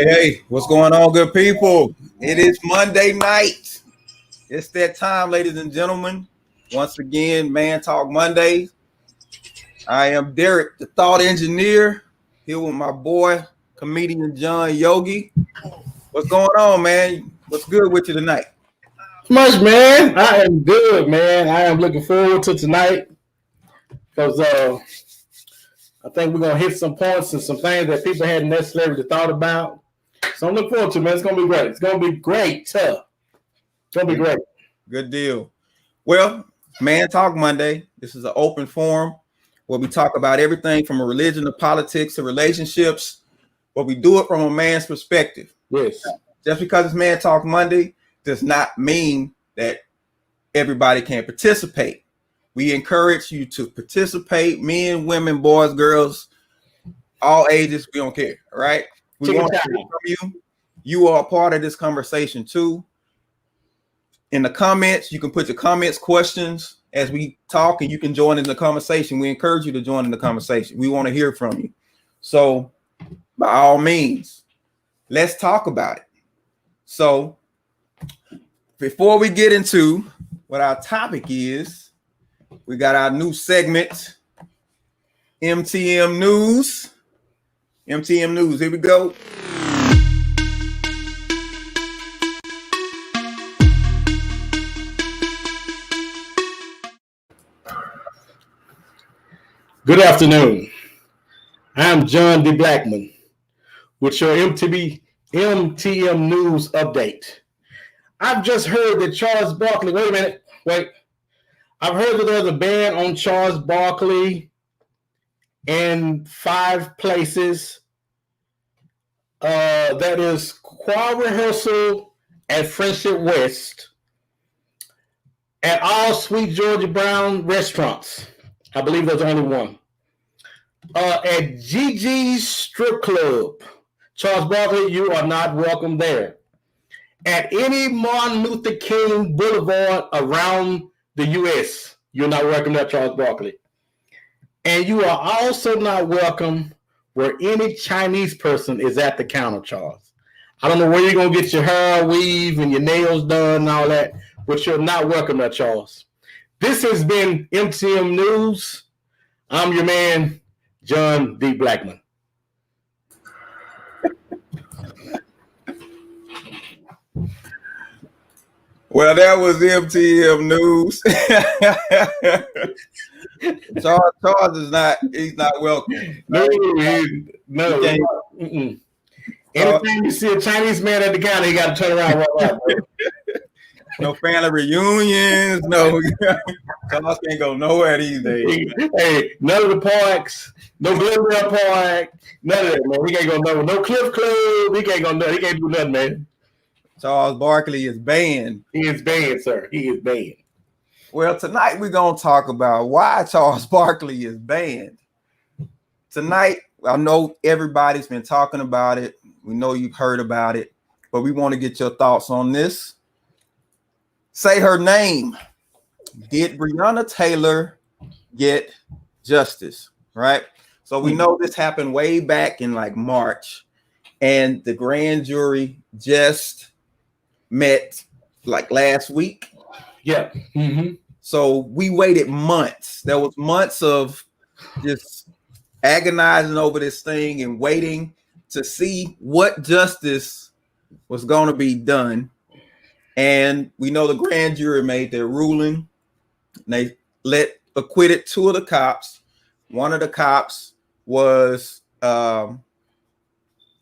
Hey, what's going on, good people? It is Monday night. It's that time, ladies and gentlemen. Once again, Man Talk Mondays. I am Derek, the thought engineer, here with my boy, comedian John Yogi. What's going on, man? What's good with you tonight? Much, man. I am good, man. I am looking forward to tonight because I think we're gonna hit some points and some things that people hadn't necessarily thought about. So I'm looking forward to it, man. It's gonna be great. It's gonna be great. It's gonna be great. Good deal. Well, Man Talk Monday. This is an open forum where we talk about everything from a religion to politics to relationships, but we do it from a man's perspective. Yes. Just because it's Man Talk Monday does not mean that everybody can participate. We encourage you to participate, men, women, boys, girls, all ages. We don't care. All right. We want to hear from you. You are a part of this conversation too. In the comments, you can put your comments, questions as we talk, and you can join in the conversation. We encourage you to join in the conversation. We want to hear from you. So by all means, let's talk about it. So before we get into what our topic is, we got our new segment, MTM News. MTM News, here we go. Good afternoon. I'm John D. Blackman with your MTM News update. I've just heard that Charles Barkley, I've heard that there's a ban on Charles Barkley in 5 places. That is choir rehearsal at Friendship West, at all Sweet Georgia Brown restaurants. I believe there's only one. At Gigi's Strip Club. Charles Barkley, you are not welcome there. At any Martin Luther King Boulevard around the U.S., you're not welcome there, Charles Barkley. And you are also not welcome where any Chinese person is at the counter, Charles. I don't know where you're going to get your hair weave and your nails done and all that, but you're not welcome there, Charles. This has been MTM News. I'm your man, John D. Blackman. Well, that was MTM News. Charles is he's not welcome. No. Anytime you see a Chinese man at the counter, you got to turn around right now. No family reunions. No, Charles can't go nowhere these days. Hey, none of the parks, no Glendale Park, none of that, man. He can't go nowhere. No Cliff Club. He can't go nowhere. He can't do nothing, man. Charles Barkley is banned. He is banned, sir. He is banned. Well, tonight we're going to talk about why Charles Barkley is banned. Tonight, I know everybody's been talking about it. We know you've heard about it, but we want to get your thoughts on this. Say her name. Did Breonna Taylor get justice? Right? So we know this happened way back in like March, and the grand jury just met like last week. Yeah. Mm-hmm. So we waited months. There was months of just agonizing over this thing and waiting to see what justice was going to be done. And we know the grand jury made their ruling. They acquitted 2 of the cops. One of the cops was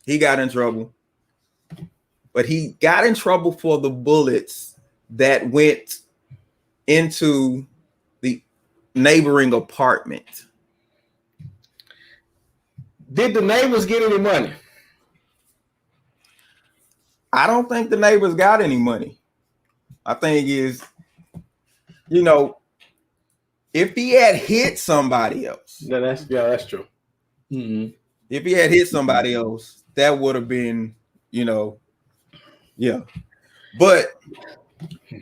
he got in trouble, but he got in trouble for the bullets that went into the neighboring apartment. Did the neighbors get any money? I don't think the neighbors got any money. I think is, if he had hit somebody else. That's true. Mm-hmm. If he had hit somebody else, that would have been, yeah. But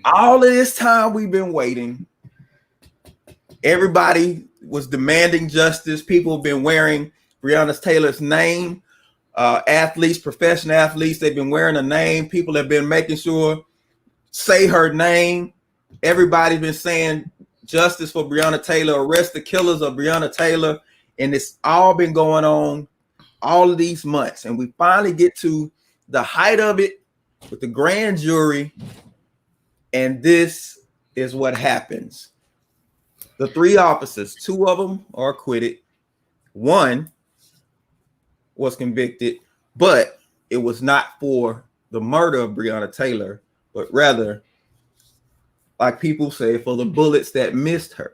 all of this time we've been waiting. Everybody was demanding justice. People have been wearing Breonna Taylor's name. Athletes, professional athletes, they've been wearing a name. People have been making sure say her name. Everybody's been saying justice for Breonna Taylor, arrest the killers of Breonna Taylor. And it's all been going on all of these months. And we finally get to the height of it with the grand jury. And this is what happens. The 3 officers, 2 of them are acquitted. 1 was convicted, but it was not for the murder of Breonna Taylor, but rather, like people say, for the bullets that missed her.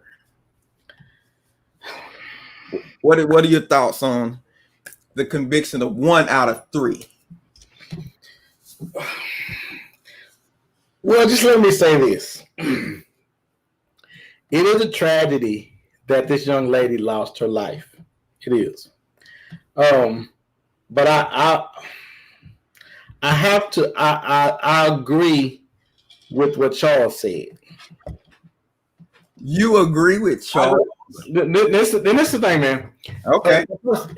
What are your thoughts on the conviction of 1 out of 3? Well, just let me say this. It is a tragedy that this young lady lost her life. It is. But I have to I agree with what Charles said. You agree with Charles? This is the thing, man. Okay.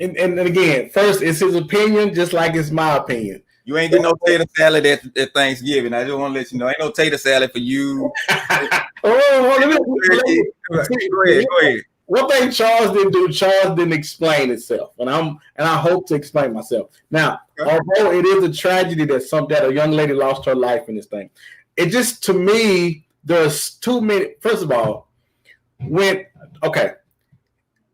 And again, first, it's his opinion, just like it's my opinion. You ain't getting no tater salad at Thanksgiving. I just want to let you know, ain't no tater salad for you. Go ahead. One thing Charles didn't do, Charles didn't explain himself, and I hope to explain myself. Now, although it is a tragedy that a young lady lost her life in this thing, it just, to me, there's too many. First of all, the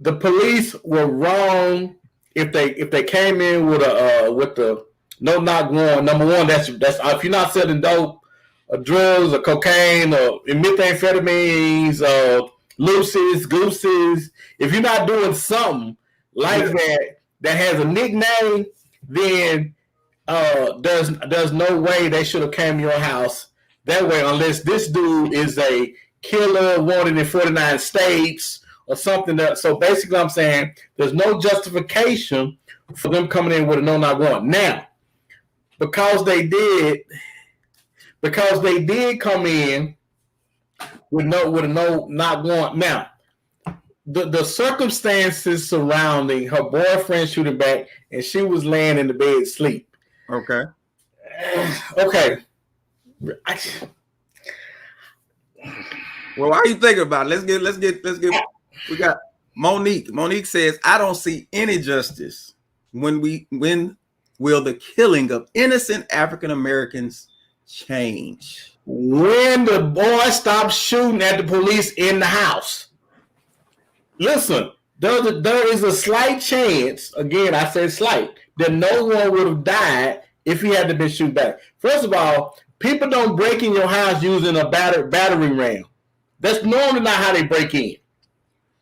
police were wrong if they came in with the no knock warrant. Number one, that's if you're not selling dope, or drugs, or cocaine, or methamphetamines, looses, gooses. If you're not doing something like that has a nickname, then there's no way they should have came to your house that way, unless this dude is a killer wanted in 49 states or something. So basically, I'm saying there's no justification for them coming in with a no-knock warrant. Now, because they did come in with a no-knock warrant. Now, the circumstances surrounding her boyfriend shooting back, and she was laying in the bed asleep. Okay. Okay. Well, why are you thinking about it? Let's get. We got Monique. Monique says, "I don't see any justice when will the killing of innocent African Americans change? When the boy stops shooting at the police in the house." Listen, there is a slight chance, again, I say slight, that no one would have died if he had to been shot back. First of all, people don't break in your house using a battering ram. That's normally not how they break in.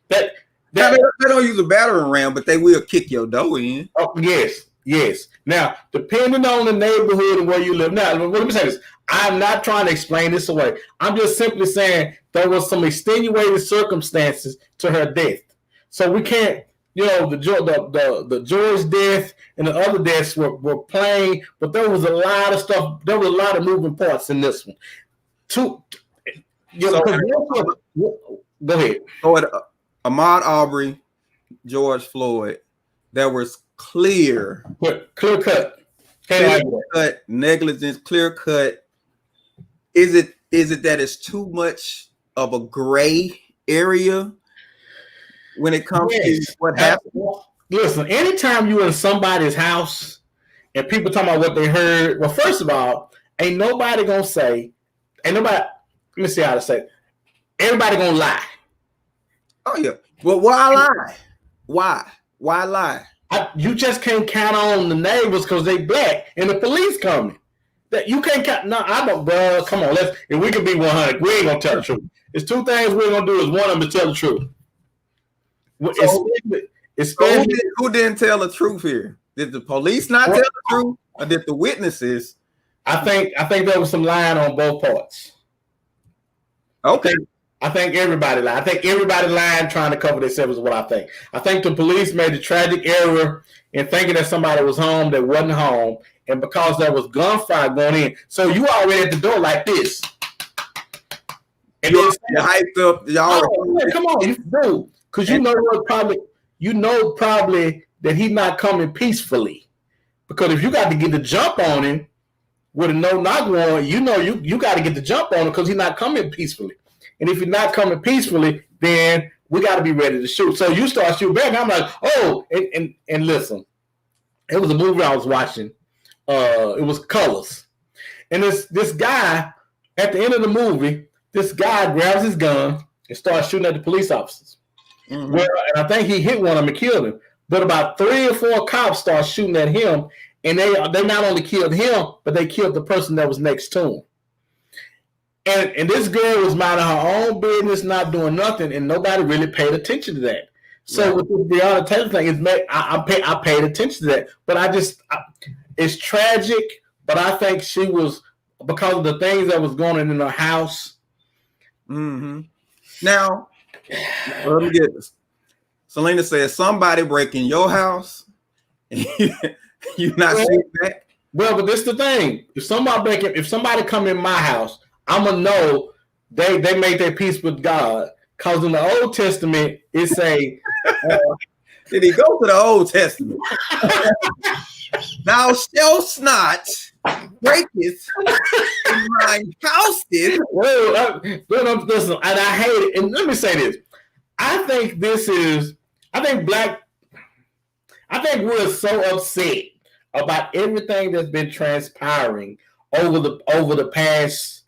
They don't use a battering ram, but they will kick your door in. Oh, yes. Now, depending on the neighborhood and where you live. Now, let me say this. I'm not trying to explain this away. I'm just simply saying there was some extenuating circumstances to her death. So we can't, the George death and the other deaths were plain, but there was a lot of stuff. There was a lot of moving parts in this one. Go ahead. So at Ahmaud Arbery, George Floyd, there was clear cut negligence, clear cut. Is it that it's too much of a gray area when it comes to what happened? Listen, anytime you're in somebody's house and people talking about what they heard, well, first of all, let me see how to say it. Everybody gonna lie. Oh yeah. Well, why lie? Why lie? You just can't count on the neighbors because they black and the police coming. That you can't count. No, I don't, bro. Come on, let's. If we can be 100, we ain't gonna tell the truth. It's two things we're gonna do. Is one of them to tell the truth. So, Especially who didn't tell the truth here? Did the police not tell the truth, or did the witnesses? I think there was some lying on both parts. Okay. I think everybody lied. I think everybody lying trying to cover themselves is what I think. I think the police made the tragic error in thinking that somebody was home that wasn't home, and because there was gunfire going in, so you already at the door like this. And you hyped up, y'all. Oh, come on, dude, because you know what? Probably that he's not coming peacefully. Because if you got to get the jump on him with a no-knock warrant, you know you got to get the jump on him because he's not coming peacefully. And if you're not coming peacefully, then we got to be ready to shoot. So you start shooting back. And I'm like, oh, and listen, it was a movie I was watching. It was Colors, and this guy at the end of the movie, this guy grabs his gun and starts shooting at the police officers. Mm-hmm. Well, and I think he hit one of them and killed him. But about 3 or 4 cops start shooting at him, and they not only killed him, but they killed the person that was next to him. And this girl was minding her own business, not doing nothing, and nobody really paid attention to that. So with the Breonna Taylor thing, I paid attention to that, but it's tragic. But I think she was, because of the things that was going on in her house. Mm-hmm. Now, let me get this. Selena says somebody break in your house, and you not shooting back. Well, but this is the thing: if somebody come in my house, I'm gonna know they made their peace with God. Cause in the Old Testament it say, did he go to the Old Testament? Thou shalt not breaketh in mine houses. Well, listen, and I hate it. And let me say this: I think we're so upset about everything that's been transpiring over the past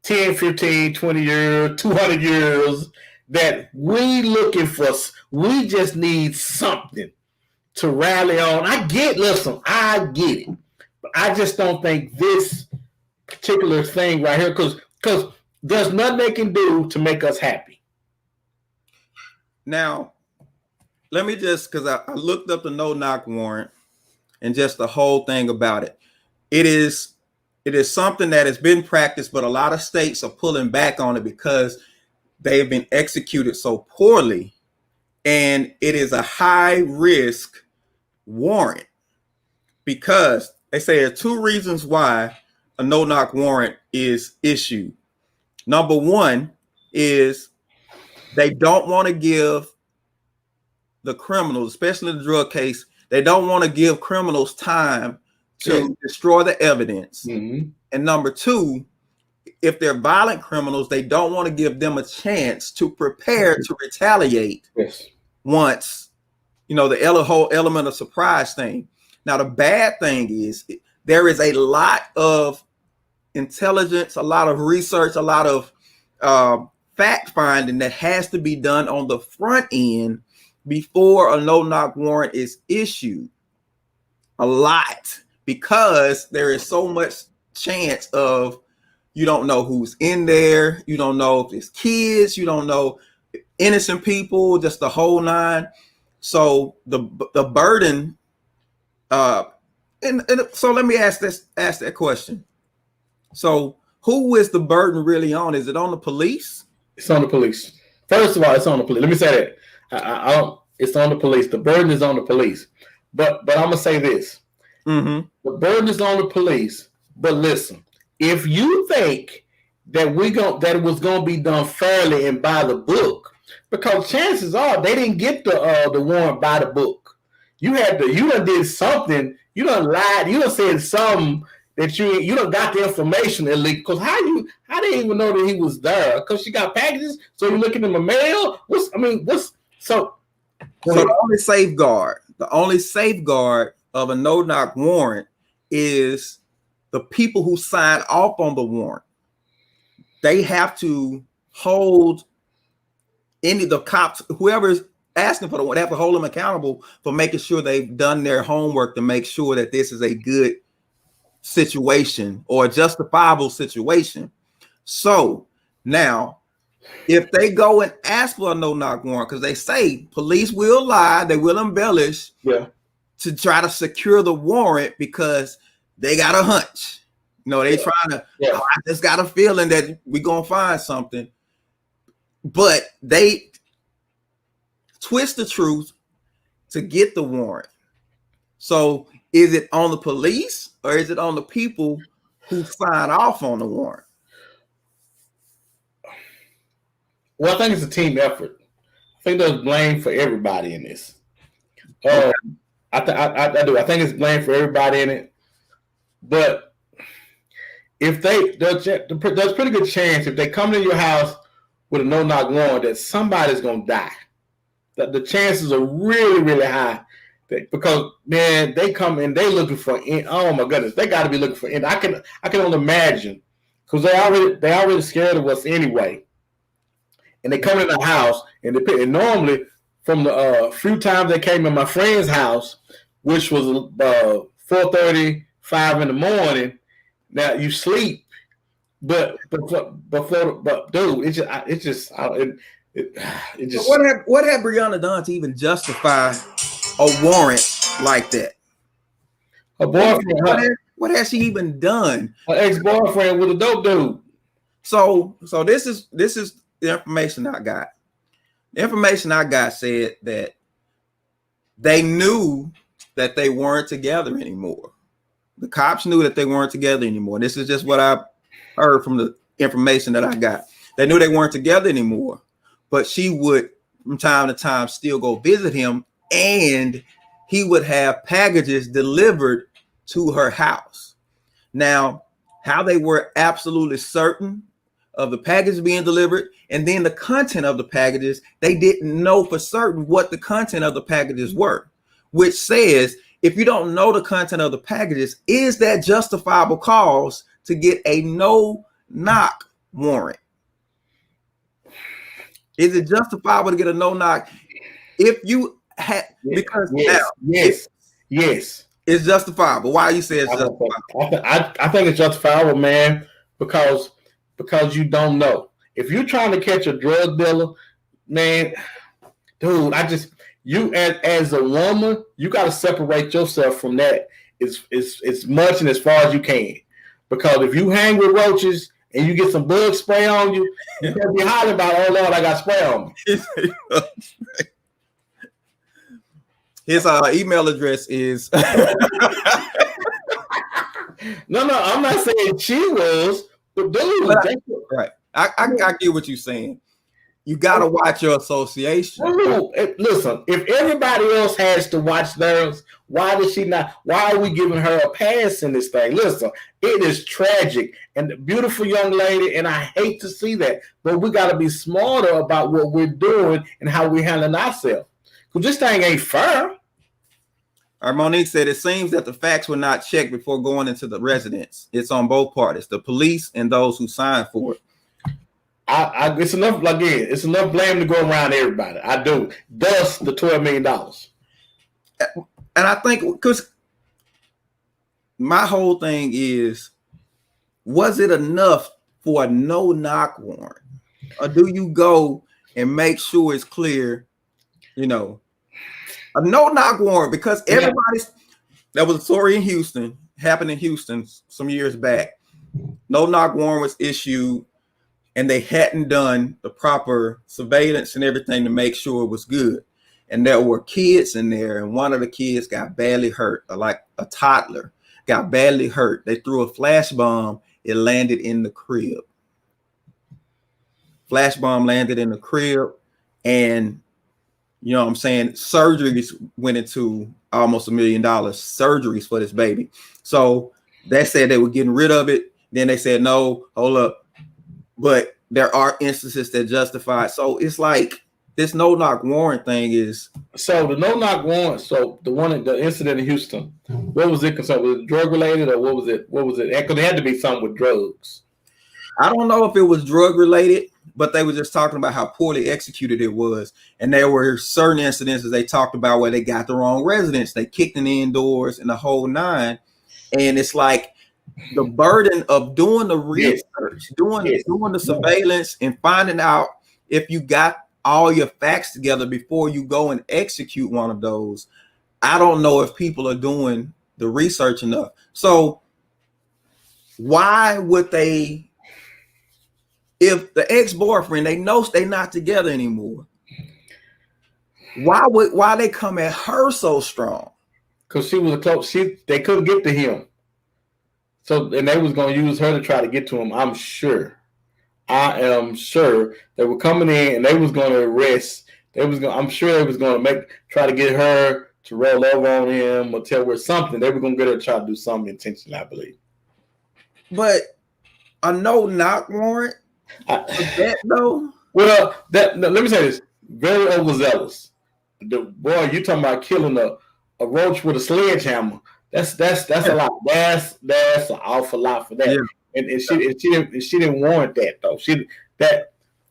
10, 15, 20 years, 200 years, that we just need something to rally on. I get it. But I just don't think this particular thing right here, because there's nothing they can do to make us happy. Now, let me just, because I looked up the no-knock warrant and just the whole thing about it. It is something that has been practiced, but a lot of states are pulling back on it because they've been executed so poorly. And it is a high risk warrant because they say there are 2 reasons why a no-knock warrant is issued. Number 1 is they don't want to give the criminals, especially in the drug case, they don't want to give criminals time to destroy the evidence. Mm-hmm. And number 2, if they're violent criminals, they don't want to give them a chance to prepare to retaliate once, the whole element of surprise thing. Now, the bad thing is there is a lot of intelligence, a lot of research, a lot of fact finding that has to be done on the front end before a no-knock warrant is issued. A lot. Because there is so much chance of you don't know who's in there. You don't know if it's kids. You don't know innocent people, just the whole 9. So the burden. And so let me ask that question. So who is the burden really on? Is it on the police? It's on the police. First of all, it's on the police. Let me say that. It's on the police. The burden is on the police. But I'm gonna say this. Mm-hmm. The burden is on the police. But listen, if you think that it was gonna be done fairly and by the book, because chances are they didn't get the warrant by the book. You done did something. You done lied. You done said something that you done got the information illegal. Because how they even know that he was there? Because she got packages. So you're looking in the mail. So the only safeguard of a no-knock warrant is the people who sign off on the warrant. They have to hold the cops, whoever's asking for the warrant, they have to hold them accountable for making sure they've done their homework to make sure that this is a good situation or a justifiable situation. So now, if they go and ask for a no-knock warrant, because they say police will lie, they will embellish to try to secure the warrant because they got a hunch. They trying to, I just got a feeling that we're going to find something. But they twist the truth to get the warrant. So is it on the police or is it on the people who sign off on the warrant? Well, I think it's a team effort. I think there's blame for everybody in this. I do. I think it's blame for everybody in it. But if there's a pretty good chance if they come to your house with a no-knock warrant that somebody's going to die. That the chances are really, really high. Because man, they come and they looking for. Oh my goodness, they got to be looking for. And I can only imagine because they already scared of us anyway. And they come in the house and normally from the few times they came in my friend's house, which was 4:30, 5 in the morning. Now you sleep, but dude, it just. What had Breonna done to even justify a warrant like that? Her boyfriend. What has she even done? Her ex-boyfriend with a dope dude. So this is the information I got. The information I got said that they knew that they weren't together anymore. The cops knew that they weren't together anymore. This is just what I heard from the information that I got. They knew they weren't together anymore, but she would from time to time still go visit him, and he would have packages delivered to her house. Now, how they were absolutely certain of the package being delivered and then the content of the packages, they didn't know for certain what the content of the packages were, which says if you don't know the content of the packages, is that justifiable cause to get a no-knock warrant? Is it justifiable to get a no-knock if you had, because yes, it's justifiable. Why you say it's justifiable? I think it's justifiable, man, because you don't know. If you're trying to catch a drug dealer, man, dude, you as a woman, you got to separate yourself from that as much and as far as you can. Because if you hang with roaches and you get some bug spray on you, you're going to be hollering about, oh, Lord, I got spray on me. His email address is... No, I'm not saying she was, but dude. Right. I get what you're saying. You got to watch your association. Listen, if everybody else has to watch theirs, why does she not? Why are we giving her a pass in this thing? Listen, it is tragic and a beautiful young lady, and I hate to see that. But we got to be smarter about what we're doing and how we're handling ourselves. Because this thing ain't fair. Monique said, it seems that the facts were not checked before going into the residence. It's on both parties, the police and those who signed for it. It's enough. Again, it's enough blame to go around everybody. I do. Thus, the $12 million. And I think because my whole thing is, was it enough for a no-knock warrant, or do you go and make sure it's clear? A no-knock warrant, because everybody's. That was a story in Houston. Happened in Houston some years back. No-knock warrant was issued, and they hadn't done the proper surveillance and everything to make sure it was good. And there were kids in there, and one of the kids got badly hurt, like a toddler, got badly hurt. They threw a flash bomb. It landed in the crib. Flash bomb landed in the crib, and you know what I'm saying? Surgeries went into almost $1 million surgeries for this baby. So they said they were getting rid of it. Then they said, no, hold up. But there are instances that justify it. So it's like this no-knock warrant thing is. So the no-knock warrant. So the incident in Houston, what was it concerned? Was it drug related or what was it? What was it? Because it had to be something with drugs. I don't know if it was drug related, but they were just talking about how poorly executed it was. And there were certain incidences they talked about where they got the wrong residents. They kicked in the indoors and the whole nine. And it's like the burden of doing the Yes. research, doing Yes. the surveillance, and finding out if you got all your facts together before you go and execute one of those. I don't know if people are doing the research enough. So why would they, if the ex-boyfriend, they know they're not together anymore, why they come at her so strong? Because she was a close, they couldn't get to him. So, and they was going to use her to try to get to him. I'm sure. I am sure they were coming in and they was going to arrest. I'm sure they was going to try to get her to roll over on him or tell her something. They were going to get her to try to do something intentionally, I believe. But a no knock warrant for that though? Well, let me say this: very overzealous. Boy, you talking about killing a roach with a sledgehammer? That's a lot. That's an awful lot for that. Yeah. And she didn't warrant that though. She didn't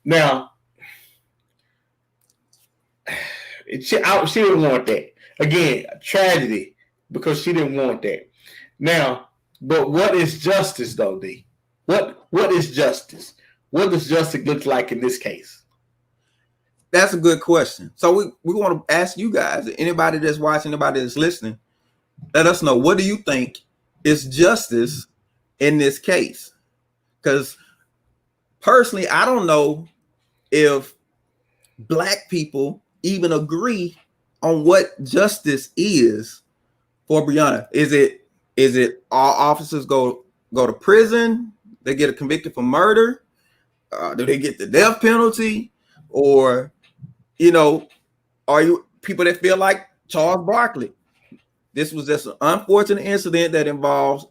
want that. Again, tragedy because she didn't want that. Now, but what is justice though, D? What is justice? What does justice look like in this case? That's a good question. So we want to ask you guys, anybody that's watching, anybody that's listening, let us know, what do you think is justice in this case? Because personally, I don't know if Black people even agree on what justice is for Breonna. Is it all officers go to prison? They get convicted for murder? Do they get the death penalty? Or, are you people that feel like Charles Barkley? This was just an unfortunate incident that involves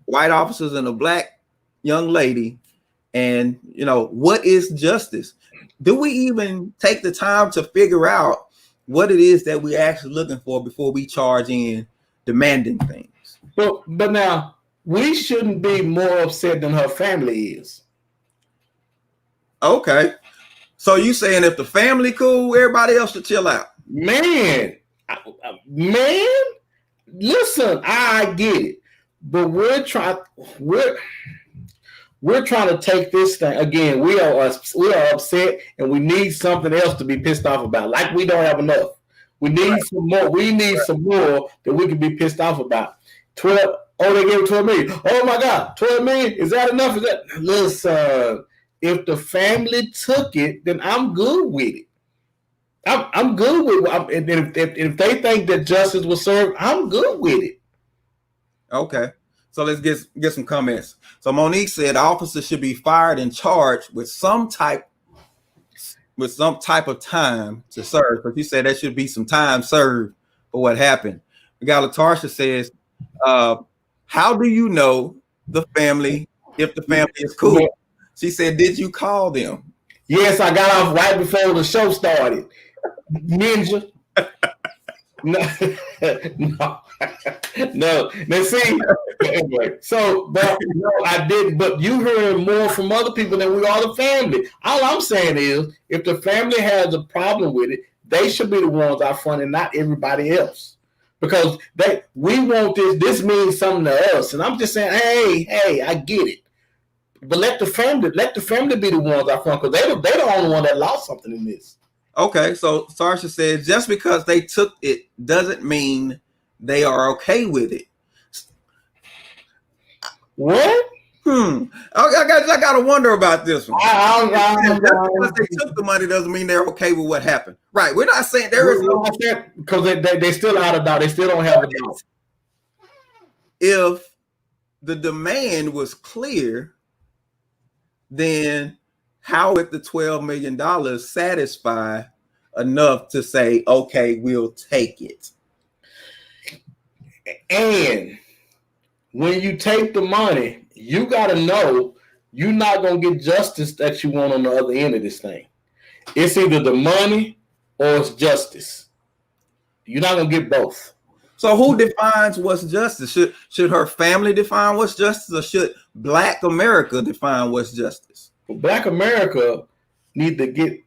white officers and a Black young lady. And, what is justice? Do we even take the time to figure out what it is that we're actually looking for before we charge in demanding things? But now, we shouldn't be more upset than her family is. Okay. So you saying if the family cool, everybody else should chill out? Man, listen, I get it. But we're trying to take this thing again. We are upset, and we need something else to be pissed off about. Like we don't have enough. We need some more. We need some more that we can be pissed off about. 12. Oh, they gave it 12 million. Oh my God, 12 million. Is that enough? Listen, if the family took it, then I'm good with it. I'm good with it. And if they think that justice was served, I'm good with it. Okay. So let's get some comments. So Monique said officers should be fired and charged with some type of time to serve. But she said there should be some time served for what happened. We got Latarsha says, how do you know the family if the family is cool? She said, did you call them? Yes, I got off right before the show started. Ninja. No. Now see, anyway. So, but no, I didn't. But you heard more from other people than we are the family. All I'm saying is, if the family has a problem with it, they should be the ones out front and not everybody else. Because we want this. This means something to us, and I'm just saying, hey, I get it. But let the family be the ones out front because they're the only one that lost something in this. Okay, so Sarsha said just because they took it doesn't mean they are okay with it. What? I gotta wonder about this one. Just because they took the money doesn't mean they're okay with what happened. Right? We're not saying there is no because they still out of doubt. They still don't have a doubt. If the demand was clear, then how would the $12 million satisfy enough to say, okay, we'll take it? And when you take the money, you got to know you're not going to get justice that you want on the other end of this thing. It's either the money or it's justice. You're not going to get both. So who defines what's justice? Should her family define what's justice, or should Black America define what's justice? Well, Black America need to get.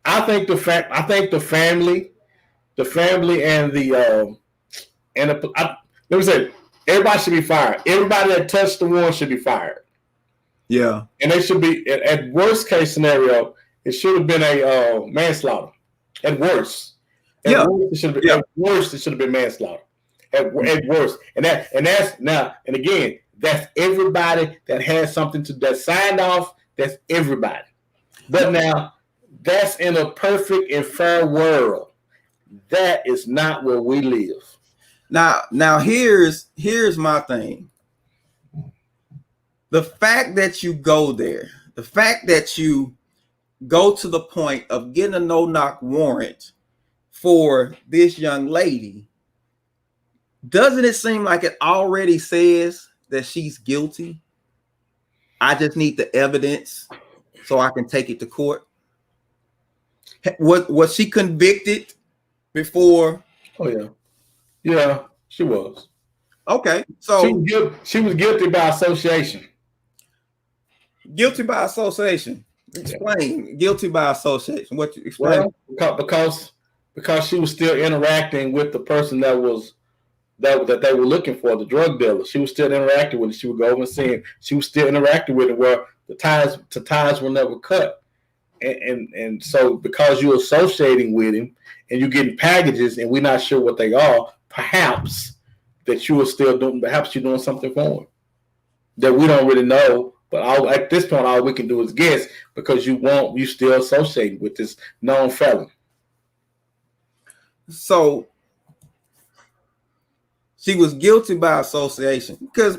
I think the family and the And let me say, everybody should be fired. Everybody that touched the woman should be fired. Yeah. And they should be, at worst case scenario, it should have been a manslaughter. At worst. At worst, it should have been manslaughter. At worst. And that's now, and again, that's everybody that has something that signed off. That's everybody. But now, that's in a perfect and fair world. That is not where we live. Now here's my thing. The fact that you go there, the fact that you go to the point of getting a no-knock warrant for this young lady, doesn't it seem like it already says that she's guilty? I just need the evidence so I can take it to court. Was she convicted before? Oh yeah. Yeah, she was. Okay, so she was guilty by association. Guilty by association. Explain. Guilty by association. What you explain? Well, because she was still interacting with the person that they were looking for, the drug dealer. She was still interacting with it. She would go over and see him. She was still interacting with it where the ties were never cut. And so because you're associating with him and you're getting packages and we're not sure what they are, perhaps that you are still doing, perhaps you're doing something for him that we don't really know. But at this point, all we can do is guess because you still associating with this known felon. So she was guilty by association because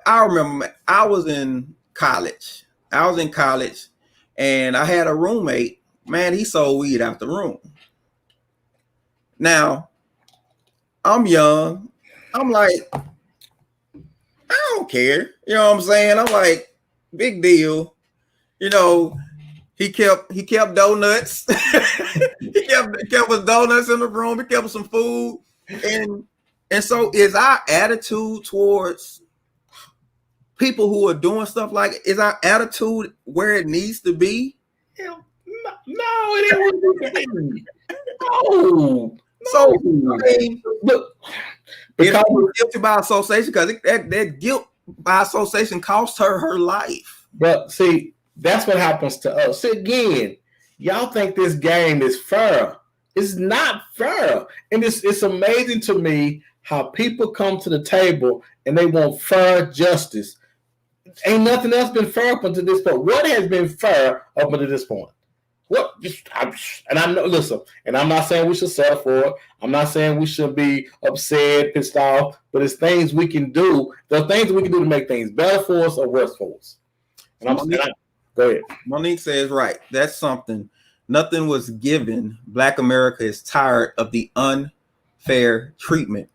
I remember I was in college. And I had a roommate. Man, he sold weed out the room. Now, I'm young. I'm like, I don't care. You know what I'm saying? I'm like, big deal. You know, he kept donuts. he kept his donuts in the room. He kept some food. And so is our attitude towards people who are doing stuff like, is our attitude where it needs to be? No, it ain't. No. So I mean, look, because guilty by association, because that guilt by association cost her life. But see, that's what happens to us. See, again, y'all think this game is fair. It's not fair, and it's amazing to me how people come to the table and they want fair justice. Ain't nothing else been fair up until this point. What has been fair up until this point? What? And I know. Listen, and I'm not saying we should settle for it. I'm not saying we should be upset, pissed off. But it's things we can do. There are things we can do to make things better for us or worse for us. Go ahead. Monique says right. That's something. Nothing was given. Black America is tired of the unfair treatment.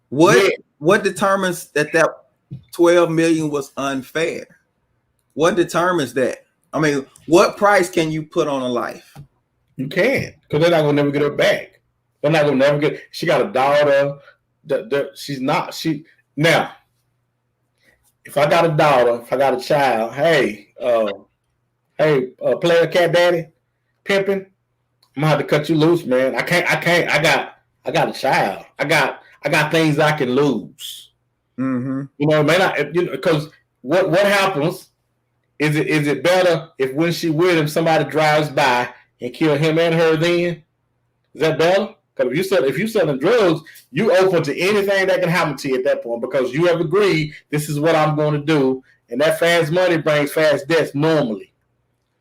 What determines that 12 million was unfair? What determines that? I mean, what price can you put on a life? You can't, because they're not gonna never get her back. They're not gonna never get. She got a daughter. She's not. Now, if I got a daughter, if I got a child, hey, player cat daddy, pimping, I'm gonna have to cut you loose, man. I can't. I got a child. I got things I can lose. Mm-hmm. You know, man. Because what happens? Is it better if when she with him, somebody drives by and kill him and her? Then is that better? Because if you selling drugs, you open to anything that can happen to you at that point because you have agreed this is what I'm going to do, and that fast money brings fast death normally.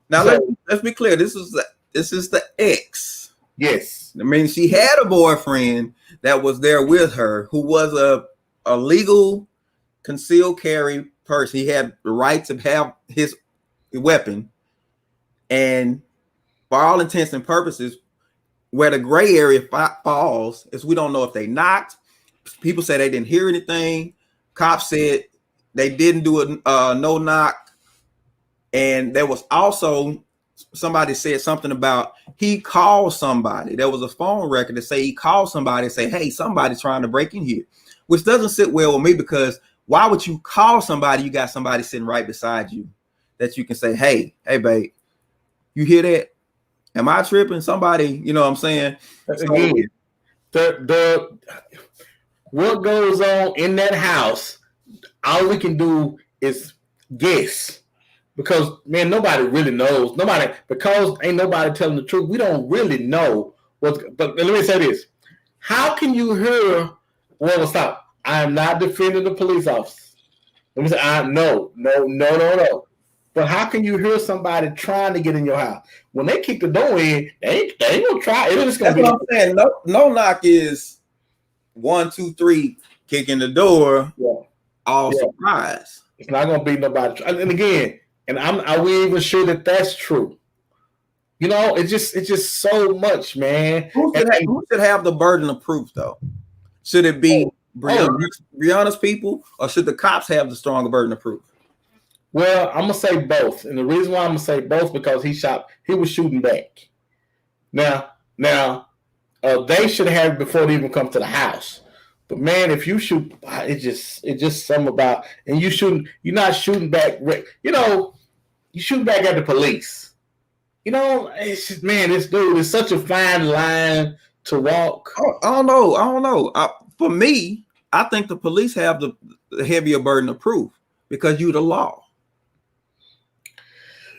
Now let's be clear. This is the ex. Yes, I mean she had a boyfriend that was there with her who was a legal concealed carry person. He had the right to have his weapon, and for all intents and purposes, where the gray area falls is we don't know if they knocked. People say they didn't hear anything. Cops said they didn't do a no knock, and there was also somebody said something about he called somebody. There was a phone record to say he called somebody and say, "Hey, somebody's trying to break in here," which doesn't sit well with me because why would you call somebody? You got somebody sitting right beside you that you can say, hey, babe, you hear that? Am I tripping? Somebody, you know what I'm saying? Again, what goes on in that house, all we can do is guess. Because man, nobody really knows. Because ain't nobody telling the truth. We don't really know what's. But let me say this: how can you hear? Well, stop. I am not defending the police officers. Let me say, no. But how can you hear somebody trying to get in your house when they kick the door in? They ain't gonna try. It's just gonna That's what I'm saying. No knock is 1, 2, 3, kicking the door. Yeah. All surprise. It's not gonna be nobody. And again, are we even sure that that's true? You know, it's just so much, man. Who should have the burden of proof, though? Should it be Breonna's people, or should the cops have the stronger burden of proof? Well, I'm gonna say both, and the reason why I'm gonna say both because he was shooting back. Now, they should have it before they even come to the house. But man, if you shoot, it's just something about, and you're not shooting back. You know, you shoot back at the police. You know, it's just, man, this dude is such a fine line to walk. I don't know. For me, I think the police have the heavier burden of proof because you're the law.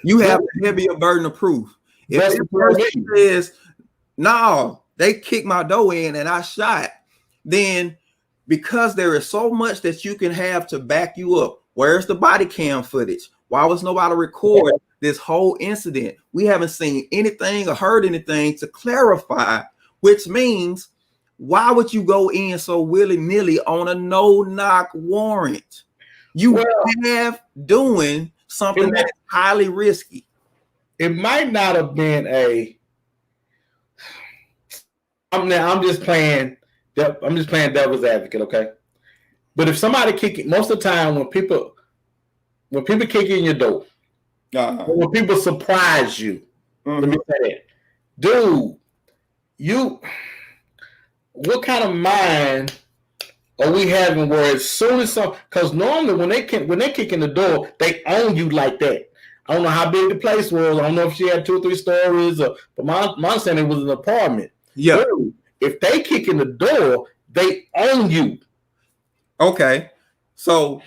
You have the heavier burden of proof. If the person says, no, they kicked my door in and I shot, then because there is so much that you can have to back you up, where's the body cam footage? Why was nobody record this whole incident? We haven't seen anything or heard anything to clarify, which means why would you go in so willy-nilly on a no-knock warrant? You have doing something that's highly risky. It might not have been I'm just playing devil's advocate, okay? But if somebody most of the time when people kick in your door, when people surprise you, let me say that, dude, what kind of mind are we having where as soon as because normally when they kick in the door, they own you like that. I don't know how big the place was. I don't know if she had 2 or 3 stories, but my understanding was an apartment. Yeah. Dude, if they kick in the door, they own you. Okay. So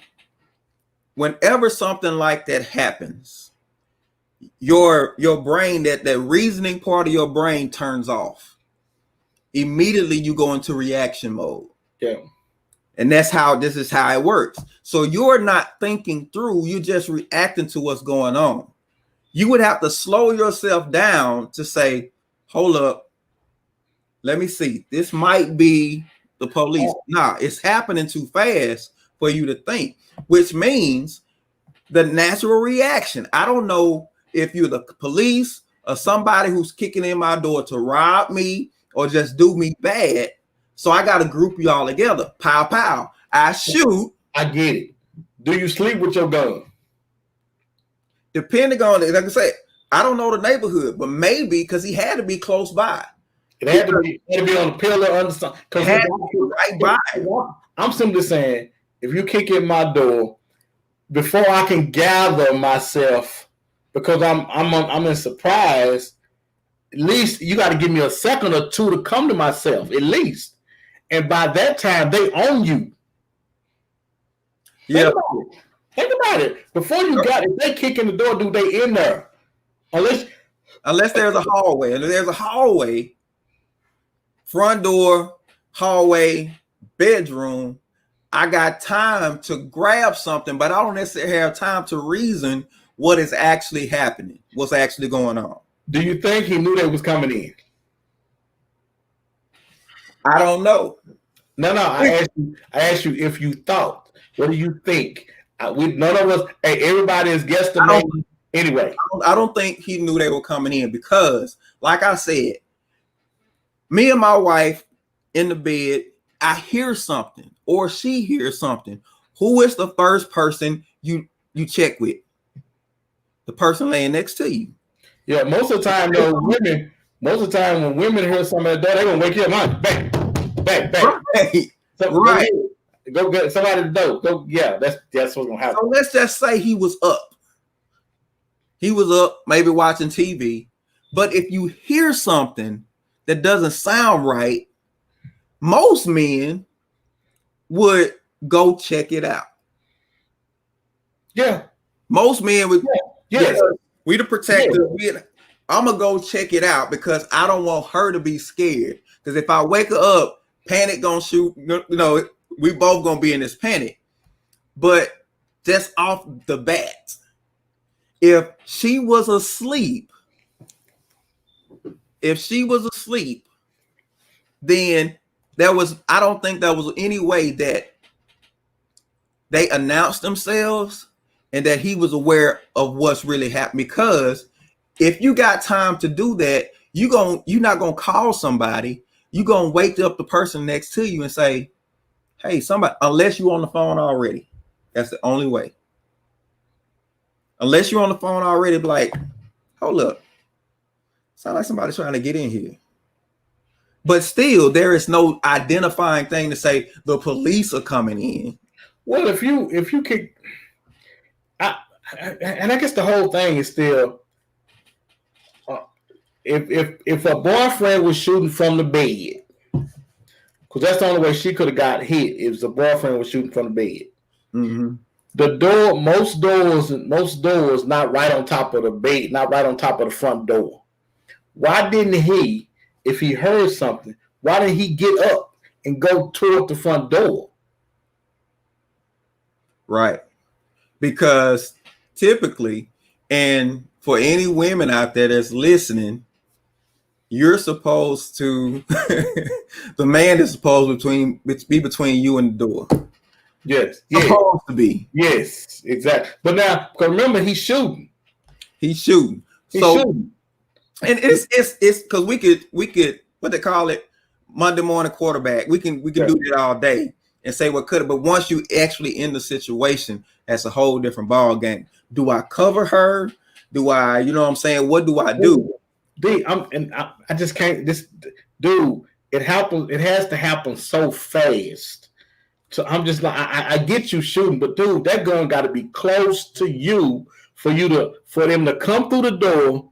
whenever something like that happens, your brain, that reasoning part of your brain turns off. Immediately you go into reaction mode. Yeah. And this is how it works. So you're not thinking through, you're just reacting to what's going on. You would have to slow yourself down to say, hold up, let me see. This might be the police. Nah, it's happening too fast for you to think, which means the natural reaction. I don't know if you're the police or somebody who's kicking in my door to rob me or just do me bad. So I got to group you all together. Pow, pow. I shoot. I get it. Do you sleep with your gun? Depending on it, like I said, I don't know the neighborhood, but maybe because he had to be close by. It had to be on the pillar under something. Right by. I'm simply saying, if you kick in my door, before I can gather myself, because I'm in surprise, at least you got to give me a second or two to come to myself, at least. And by that time, they own you. Yeah. Think about it. Before you if they kick in the door, do they in there? Unless there's a hallway. And there's a hallway, front door, hallway, bedroom, I got time to grab something, but I don't necessarily have time to reason what is actually happening, what's actually going on. Do you think he knew they was coming in? I don't know. No. I asked you if you thought. What do you think? None of us. Hey, everybody is guesstimating anyway. I don't think he knew they were coming in because, like I said, me and my wife in the bed, I hear something or she hears something. Who is the first person you check with? The person laying next to you. Yeah, most of the time though, women. Most of the time when women hear something like that, they're gonna wake you up. Back. Right. Right. Go get somebody to door. Go. Yeah, that's what's gonna happen. So let's just say he was up. He was up, maybe watching TV. But if you hear something that doesn't sound right, most men would go check it out. Yeah. Most men would. Yeah. Yes. We the protector. Yeah. I'm gonna go check it out because I don't want her to be scared. Because if I wake her up, panic gonna shoot. We both gonna be in this panic. But just off the bat, if she was asleep, then I don't think there was any way that they announced themselves and that he was aware of what's really happening. Because if you got time to do that, you're not gonna call somebody. You're gonna wake up the person next to you and say, hey, somebody, unless you're on the phone already. That's the only way. Unless you're on the phone already, be like, hold up. Sound like somebody's trying to get in here. But still, there is no identifying thing to say the police are coming in. Well, if you could, and I guess the whole thing is still, if a boyfriend was shooting from the bed, because that's the only way she could have got hit if the boyfriend was shooting from the bed. Mm-hmm. The door, most doors, not right on top of the bed, not right on top of the front door. Why didn't he, if he heard something, why didn't he get up and go toward the front door? Right. Because typically, and for any women out there that's listening, you're supposed to, the man is supposed to be between you and the door. Yes. Supposed to be. Yes, exactly. But now, because remember, he's shooting. Shooting. And it's because we could what they call it, Monday morning quarterback. We can do that all day and say what could have. But once you actually in the situation, that's a whole different ball game. Do I cover her? Do I, you know what I'm saying? What do I do? I just can't. Dude, it happens. It has to happen so fast. So I'm just like, I get you shooting, but dude, that gun got to be close to you for them to come through the door.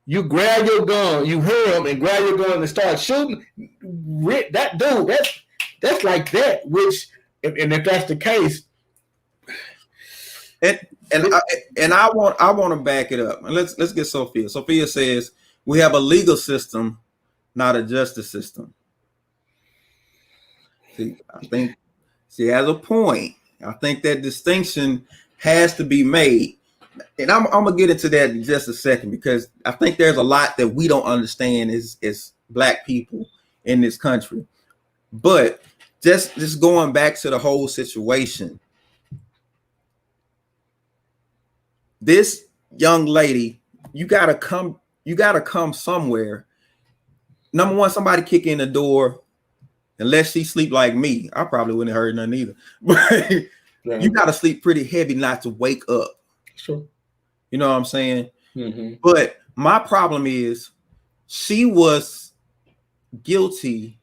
You grab your gun, you hear them, and grab your gun and start shooting. That dude, that's like that. Which, if that's the case, and I want to back it up. And let's get Sophia. Sophia says we have a legal system, not a justice system. See, I think she has a point. I think that distinction has to be made. And I'm gonna get into that in just a second, because I think there's a lot that we don't understand as Black people in this country. But just going back to the whole situation, this young lady, you gotta come somewhere. Number one, somebody kick in the door. Unless she sleep like me, I probably wouldn't have heard nothing either. But you got to sleep pretty heavy not to wake up. Sure. You know what I'm saying? Mm-hmm. But my problem is she was guilty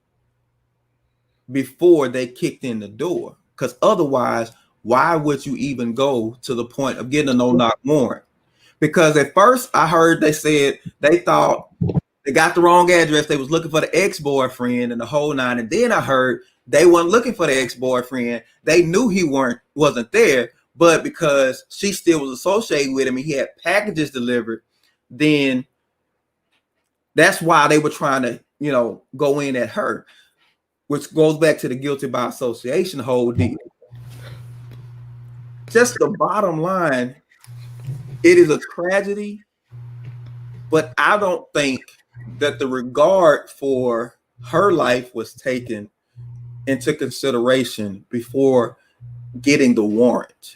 before they kicked in the door. Because otherwise, why would you even go to the point of getting a no-knock warrant? Because at first I heard they said they thought they got the wrong address. They was looking for the ex-boyfriend and the whole nine. And then I heard they weren't looking for the ex-boyfriend. They knew he wasn't there, but because she still was associated with him and he had packages delivered, then that's why they were trying to, go in at her, which goes back to the guilty by association whole deal. Just the bottom line, it is a tragedy, but I don't think that the regard for her life was taken into consideration before getting the warrant.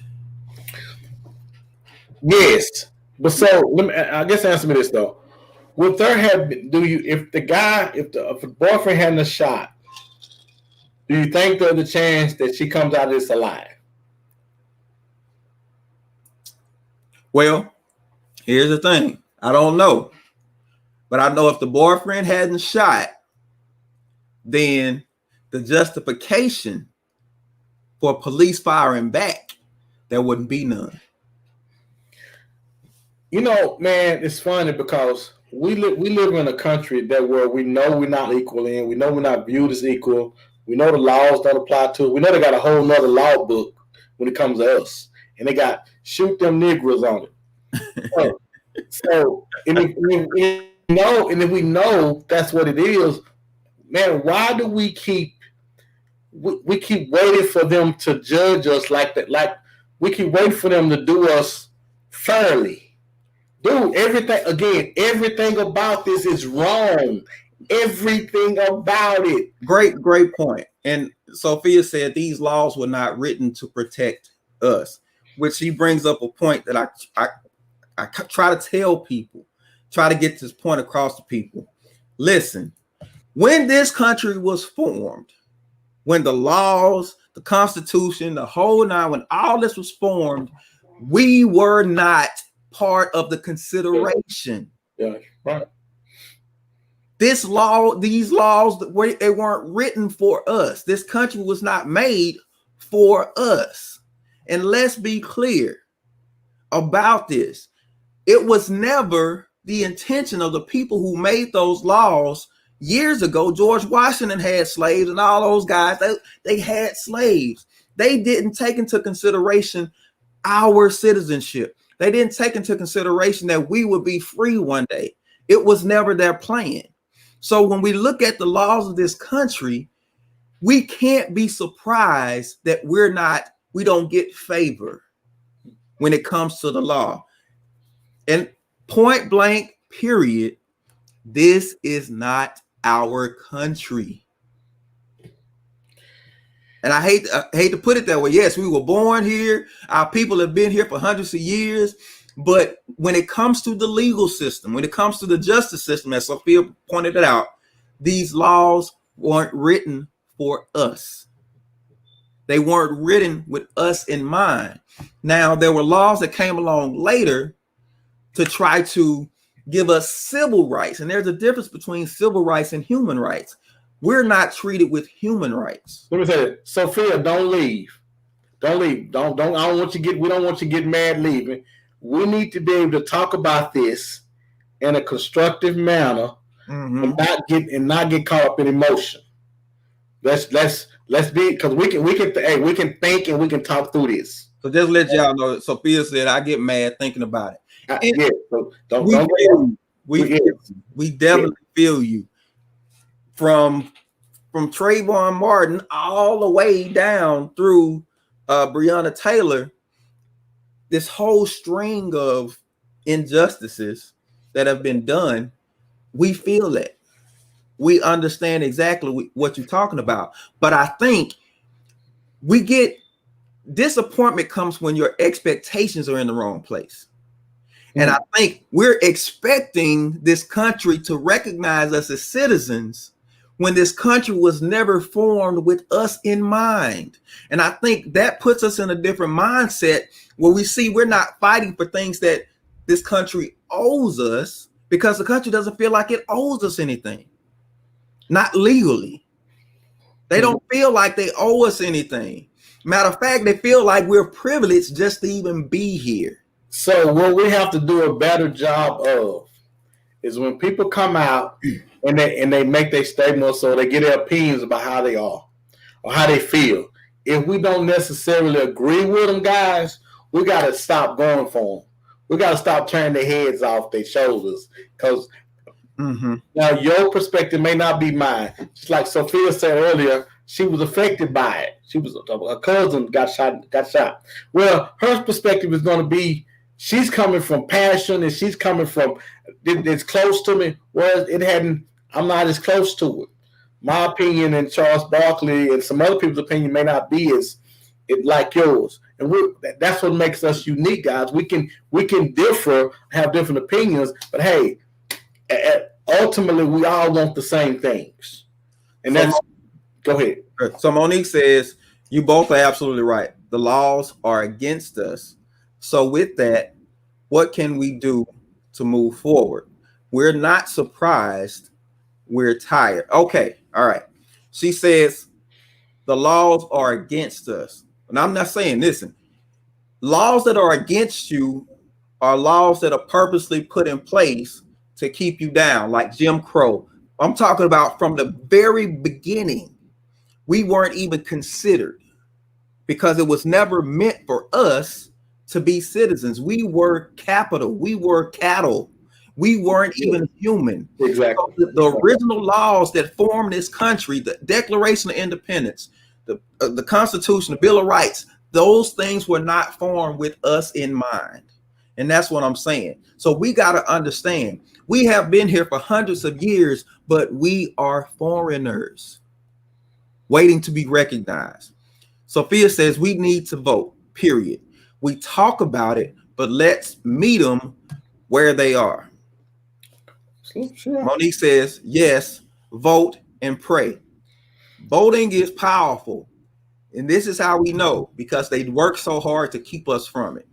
Yes, but so I guess answer me this though: would there have been, if the boyfriend hadn't a shot, do you think there's a chance that she comes out of this alive? Well, here's the thing: I don't know. But I know if the boyfriend hadn't shot, then the justification for police firing back, there wouldn't be none. Man, it's funny because we live in a country where we know we're not equal in, we know we're not viewed as equal, We know the laws don't apply to it. We know they got a whole nother law book when it comes to us, and they got shoot them Negroes on it. So and if we know that's what it is, man, why do we keep waiting for them to judge us like that? Like we keep waiting for them to do us fairly. Dude, everything about this is wrong. Everything about it. Great point. And Sophia said these laws were not written to protect us, which she brings up a point that I try to tell people, try to get this point across to people. Listen, when this country was formed, when the laws, the Constitution, the whole nine, when all this was formed, we were not part of the consideration. Yeah, right. These laws, they weren't written for us. This country was not made for us. And let's be clear about this. It was never the intention of the people who made those laws years ago. George Washington had slaves, and all those guys, they had slaves. They didn't take into consideration our citizenship. They didn't take into consideration that we would be free one day. It was never their plan. So when we look at the laws of this country, we can't be surprised that we don't get favor when it comes to the law. And point blank, period, this is not our country. And I hate to put it that way. Yes, we were born here. Our people have been here for hundreds of years. But when it comes to the legal system, when it comes to the justice system, as Sophia pointed it out, these laws weren't written for us. They weren't written with us in mind. Now, there were laws that came along later to try to give us civil rights. And there's a difference between civil rights and human rights. We're not treated with human rights. Let me say it. Sophia, don't leave. Don't leave. We don't want you to get mad leaving. We need to be able to talk about this in a constructive manner, and not get caught up in emotion. Let's be, because we can think and we can talk through this. So just let y'all know, Sophia said I get mad thinking about it. So we definitely feel you. From Trayvon Martin all the way down through Breonna Taylor, this whole string of injustices that have been done, we feel it. We understand exactly what you're talking about. But I think we get disappointment comes when your expectations are in the wrong place. And I think we're expecting this country to recognize us as citizens when this country was never formed with us in mind. And I think that puts us in a different mindset where we see we're not fighting for things that this country owes us, because the country doesn't feel like it owes us anything. Not legally. They don't feel like they owe us anything. Matter of fact, they feel like we're privileged just to even be here. So what we have to do a better job of is when people come out and they make their statements, so they get their opinions about how they are or how they feel. If we don't necessarily agree with them, guys, we got to stop going for them. We got to stop turning their heads off their shoulders, because now your perspective may not be mine. Just like Sophia said earlier, she was affected by it. Her cousin got shot. Well, her perspective is going to be, she's coming from passion, and she's coming from, it's close to me. Whereas I'm not as close to it. My opinion and Charles Barkley and some other people's opinion may not be as like yours. And that's what makes us unique, guys. We can differ, have different opinions, but hey, ultimately we all want the same things. And go ahead. So Monique says, you both are absolutely right. The laws are against us. So with that, what can we do to move forward? We're not surprised. We're tired. Okay. All right. She says the laws are against us. And I'm not saying, listen, laws that are against you are laws that are purposely put in place to keep you down, like Jim Crow. I'm talking about from the very beginning. we weren't even considered because it was never meant for us to be citizens. We were capital. We were cattle. We weren't even human. Exactly. So the original laws that formed this country, the Declaration of Independence, the Constitution, the Bill of Rights, those things were not formed with us in mind. And that's what I'm saying. So we got to understand, we have been here for hundreds of years, but we are foreigners waiting to be recognized. Sophia says we need to vote, period. We talk about it, but let's meet them where they are. Sure. Monique says, yes, vote and pray. Voting is powerful. And this is how we know, because they work so hard to keep us from it.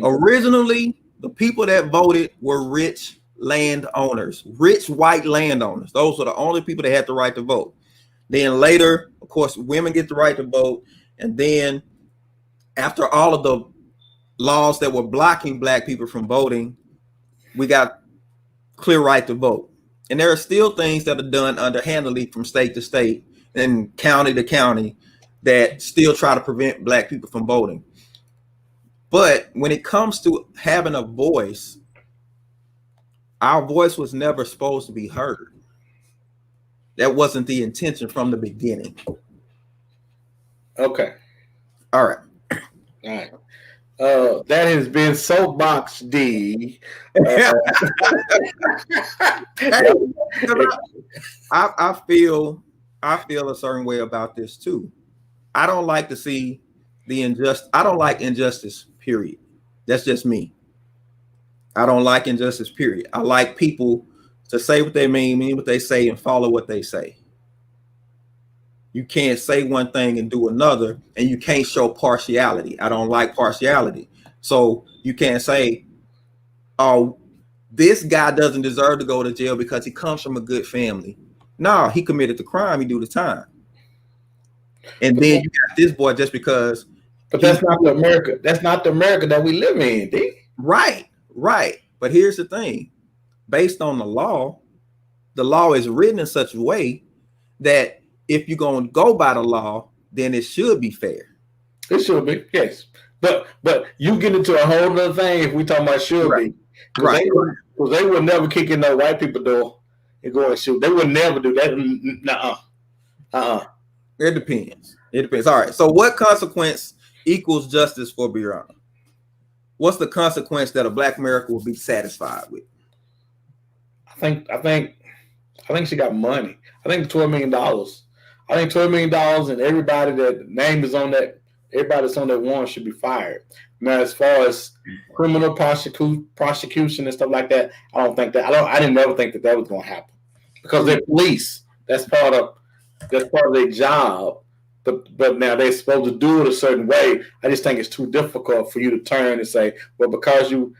Originally, the people that voted were rich landowners, rich white landowners. Those were the only people that had the right to vote. Then later, of course, women get the right to vote. And then after all of the laws that were blocking black people from voting, we got clear right to vote. And there are still things that are done underhandedly from state to state and county to county that still try to prevent black people from voting. But when it comes to having a voice, our voice was never supposed to be heard. That wasn't the intention from the beginning. Okay. All right. All right. That has been Soapbox D. I feel a certain way about this too. I don't like to see the injustice. I don't like injustice, period. That's just me. I don't like injustice, period. I like people to say what they mean what they say, and follow what they say. You can't say one thing and do another, and you can't show partiality. I don't like partiality. So you can't say, oh, this guy doesn't deserve to go to jail because he comes from a good family. No, he committed the crime, he do the time. And then you got this boy just because. But that's not the America. That's not the America that we live in, D. Right. But here's the thing. Based on the law is written in such a way that if you're going to go by the law, then it should be fair. It should be, yes. But you get into a whole other thing if we talking about should be. Because they would never kick in no white people door and go and shoot. They would never do that. Nuh-uh. It depends. All right. So what consequence equals justice for Breonna? What's the consequence that a black America will be satisfied with? I think she got money. I think $12 million. I think $12 million, and everybody that name is on that, everybody that's on that warrant should be fired. Now, as far as criminal prosecution and stuff like that, I don't think that. I didn't ever think that was going to happen because they're police. That's part of their job. But now they're supposed to do it a certain way. I just think it's too difficult for you to turn and say, well, because you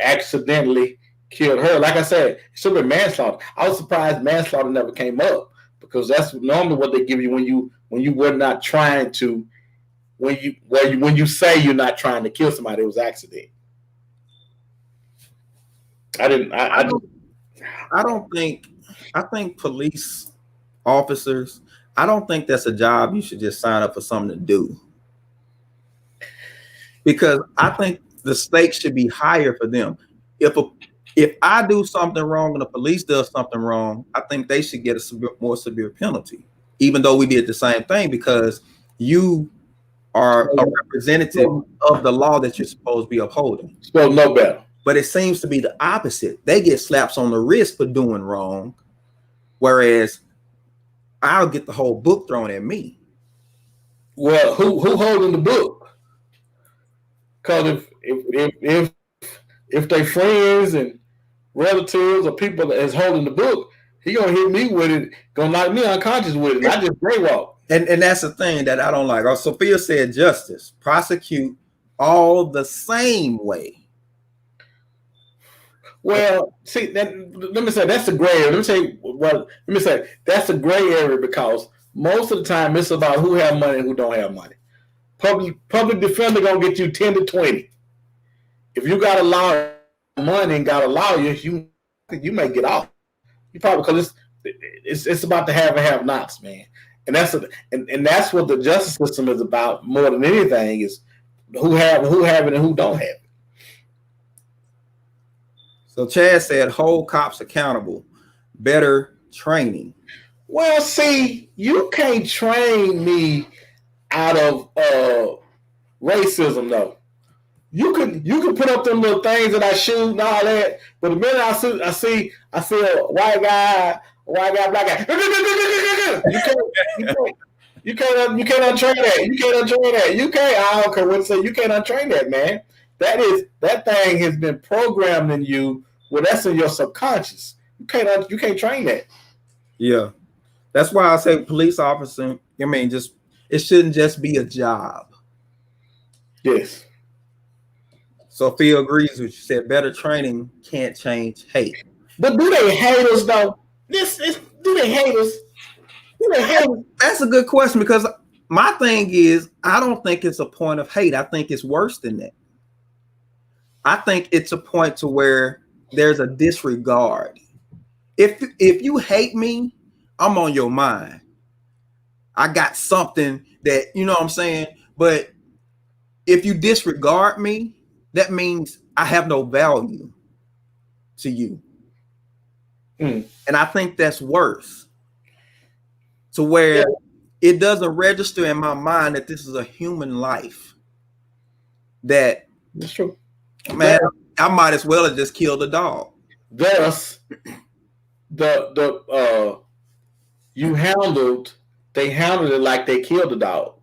accidentally killed her. Like I said, it should have been manslaughter. I was surprised manslaughter never came up because that's normally what they give you when you were not trying to, when you say you're not trying to kill somebody, it was accident. I think police officers, I don't think that's a job you should just sign up for something to do. Because I think the stakes should be higher for them. If I do something wrong and the police does something wrong, I think they should get a more severe penalty, even though we did the same thing, because you are a representative of the law that you're supposed to be upholding. Supposed to know better. But it seems to be the opposite. They get slaps on the wrist for doing wrong, whereas I'll get the whole book thrown at me. Well, who holding the book? Because if they friends and relatives or people that is holding the book, he gonna hit me with it, gonna knock me unconscious with it. I just brainwalk. And that's the thing that I don't like. Sophia said justice, prosecute all the same way. Well, see, let me say that's a gray area. Let me say that's a gray area because most of the time it's about who have money and who don't have money. Public defender gonna get you 10 to 20. If you got a lot of money and got a lawyer, you may get off. You probably because it's about the have and have nots, man. And that's what the justice system is about more than anything, is who have it and who don't have it. So Chad said, hold cops accountable, better training. Well, see, you can't train me out of racism, though. You can put up them little things that I shoot and all that, but the minute I see a white guy, black guy, you can't untrain that. You can't untrain that. You can't. I don't care what to say. You can't untrain that, man. That thing has been programmed in you. Well, that's in your subconscious. You can't train that. Yeah, that's why I say police officer. I mean, it shouldn't just be a job. Yes. Sophia agrees with you. Said better training can't change hate. But do they hate us though? Do they hate us? Do they hate us? That's a good question, because my thing is, I don't think it's a point of hate. I think it's worse than that. I think it's a point to where there's a disregard. If you hate me, I'm on your mind. I got something that, you know what I'm saying? But if you disregard me, that means I have no value to you. And I think that's worse. To where it doesn't register in my mind that this is a human life. That's true. Man, I might as well have just killed a dog. Thus, they handled it like they killed a dog.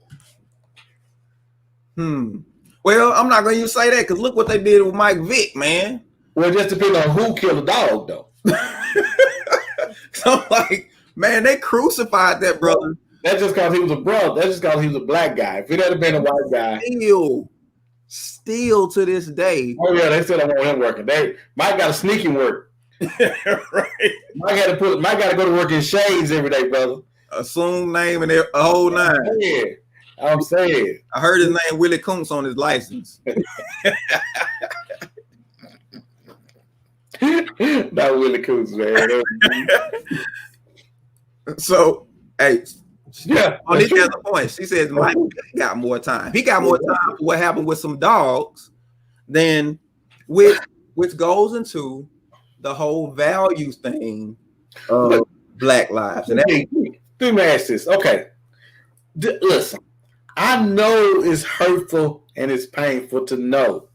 Well, I'm not going to say that, because look what they did with Mike Vick, man. Well, it just depends on who killed the dog, though. So I'm like, man, they crucified that brother. That's just because he was a brother. That's just because he was a black guy. If it had been a white guy. Still to this day. Oh, yeah, they said I want him working. Mike got a sneaking work. Right. Mike got to go to work in shades every day, brother. Assume name and a whole nine. Yeah. I'm saying. I heard his name Willie Kuntz on his license. Not Willie Kuntz, man. So, hey, yeah. on this other point, she says Mike got more time. He got more time for what happened with some dogs than which goes into the whole values thing of Black lives. And let me ask this. Okay. Listen. I know it's hurtful and it's painful to know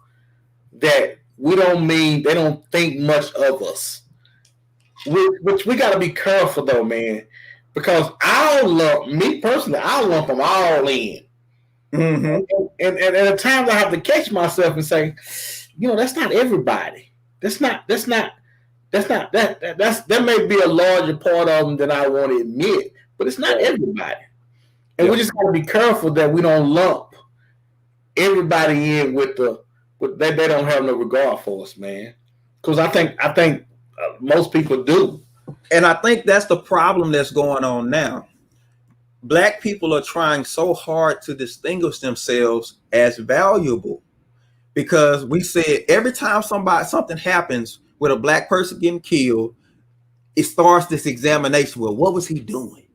that they don't think much of us. Which we got to be careful though, man, because me personally, I'll lump them all in. And at times I have to catch myself and say, that's not everybody. That may be a larger part of them than I want to admit, but it's not everybody. And we just got to be careful that we don't lump everybody in with they don't have no regard for us, man. Because I think most people do. And I think that's the problem that's going on now. Black people are trying so hard to distinguish themselves as valuable, because we said every time something happens with a Black person getting killed, it starts this examination. Well, what was he doing?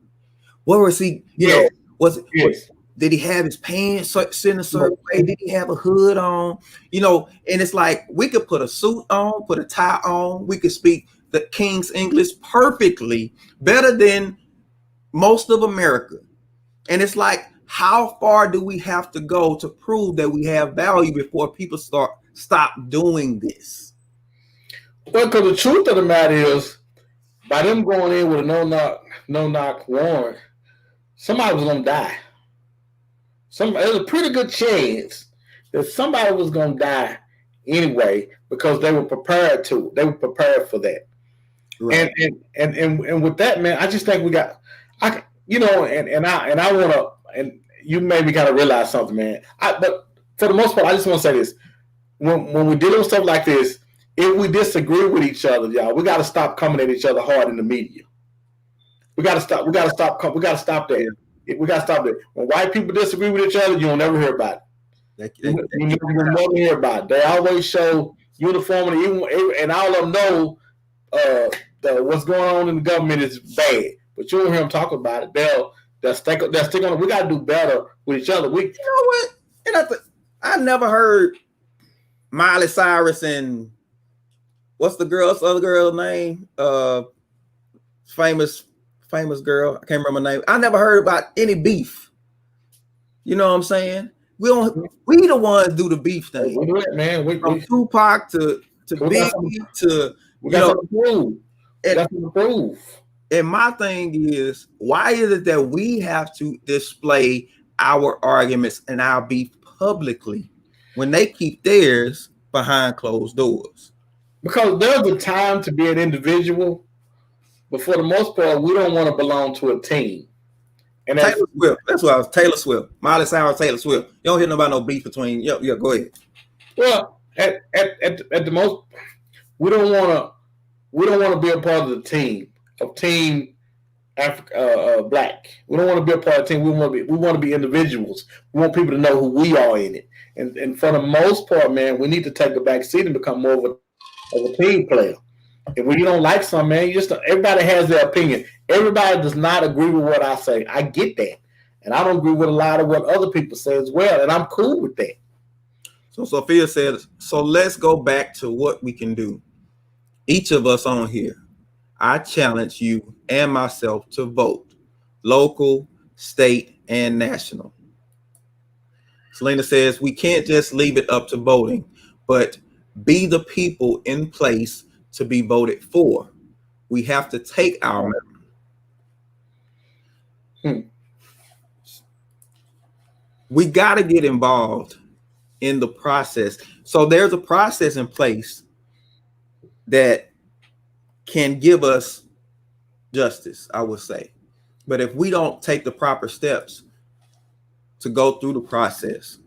What was he, did he have his pants in a certain way? Did he have a hood on? And it's like, we could put a suit on, put a tie on. We could speak the King's English perfectly, better than most of America. And it's like, how far do we have to go to prove that we have value before people stop doing this? Well, because the truth of the matter is, by them going in with a no-knock warrant, somebody was going to die. There's a pretty good chance that somebody was going to die anyway, because they were prepared to. They were prepared for that. Right. And with that, man, I just think we got, and I want to, and you made me kind of realize something, man. But for the most part, I just want to say this: when we're dealing with stuff like this, if we disagree with each other, y'all, we got to stop coming at each other hard in the media. We got to stop that. We got to stop that. When white people disagree with each other, you'll never hear about it. You'll never hear about it. They always show uniformity, and all of them know what's going on in the government is bad, but you don't hear them talk about it. That's stick on. We got to do better with each other. You know what? And I never heard Miley Cyrus and what's the other girl's name? Famous girl. I can't remember her name. I never heard about any beef. You know what I'm saying? We the ones do the beef thing. We do it, man. From Tupac to Biggie to we got to prove. That's the proof. And my thing is, why is it that we have to display our arguments and our beef publicly when they keep theirs behind closed doors? Because there's a time to be an individual, but for the most part, we don't want to belong to a team. And Taylor Swift, that's what I was. Taylor Swift, Miley Cyrus, Taylor Swift. You don't hear about no beef between. Yeah, go ahead. Well, at the most, we don't want to be a part of the team of Team Africa Black. We don't want to be a part of the team. We want to be individuals. We want people to know who we are in it. And for the most part, man, we need to take a back seat and become more of a team player. And when you don't like something, man, everybody has their opinion. Everybody does not agree with what I say. I get that. And I don't agree with a lot of what other people say as well. And I'm cool with that. So Sophia said, so let's go back to what we can do. Each of us on here, I challenge you and myself to vote, local, state, and national. Selena says, we can't just leave it up to voting, but be the people in place to be voted for. We have to take our We got to get involved in the process. So there's a process in place that can give us justice, I would say. But if we don't take the proper steps to go through the process,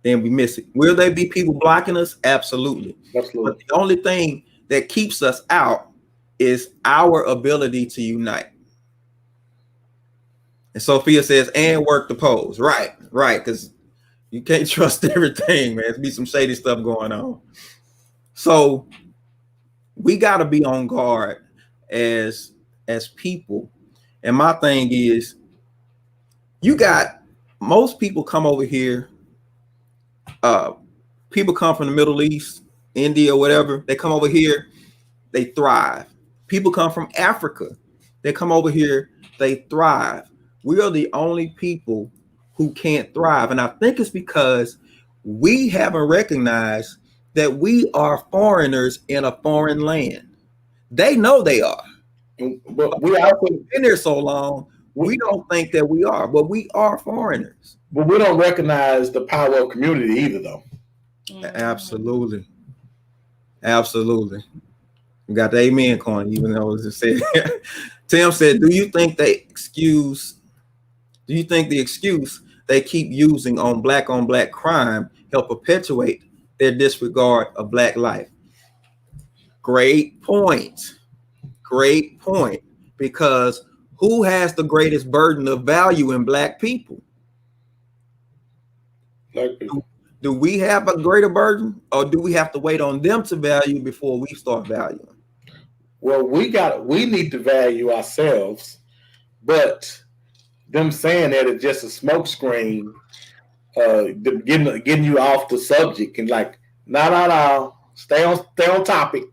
then we miss it. Will there be people blocking us? Absolutely. But the only thing that keeps us out is our ability to unite. And Sophia says, and work the polls. Right, because you can't trust everything, man. There's be some shady stuff going on. So we got to be on guard as people. And my thing is, you got most people come over here. People come from the Middle East, India, whatever. They come over here, they thrive. People come from Africa. They come over here, they thrive. We are the only people who can't thrive. And I think it's because we haven't recognized that we are foreigners in a foreign land. They know they are. But we have been there so long, we don't think that we are, but we are foreigners. But we don't recognize the power of community either, though. Absolutely. We got the amen coin, even though it was said. Tim said, do you think the excuse they keep using on black crime help perpetuate their disregard of black life? Great point. Because who has the greatest burden of value in black people? Do we have a greater burden, or do we have to wait on them to value before we start valuing? Well, we need to value ourselves, but them saying that it's just a smoke screen, getting you off the subject, and like, no, stay on topic.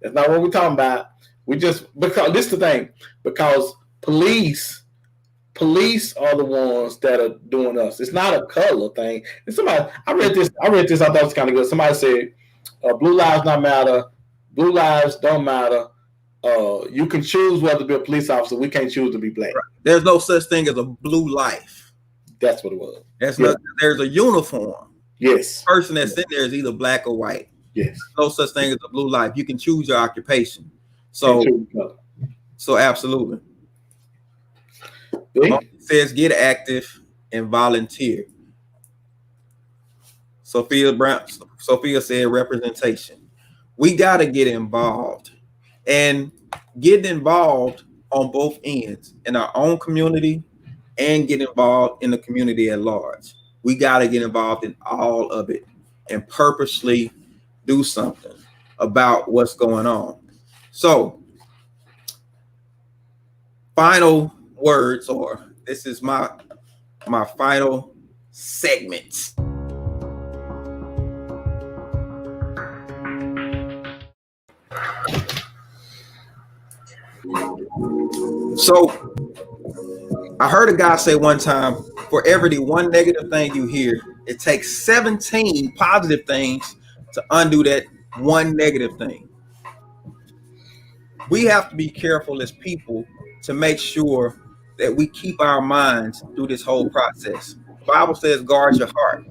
That's not what we're talking about. Because this is the thing, because police are the ones that are doing us. It's not a color thing. And I read this, I thought it was kind of good. Somebody said, blue lives don't matter. Blue lives don't matter. You can choose whether to be a police officer. We can't choose to be black. There's no such thing as a blue life. That's what it was. There's a uniform. Yes. The person that's in there is either black or white. Yes. No such thing as a blue life. You can choose your occupation. So absolutely. It says get active and volunteer. Sophia said representation. We got to get involved, and getting involved on both ends, in our own community and get involved in the community at large. We got to get involved in all of it and purposely do something about what's going on. So, final words or this is my final segment. So I heard a guy say one time, for every one negative thing you hear, it takes 17 positive things to undo that one negative thing. We have to be careful as people to make sure that we keep our minds through this whole process. The Bible says, guard your heart.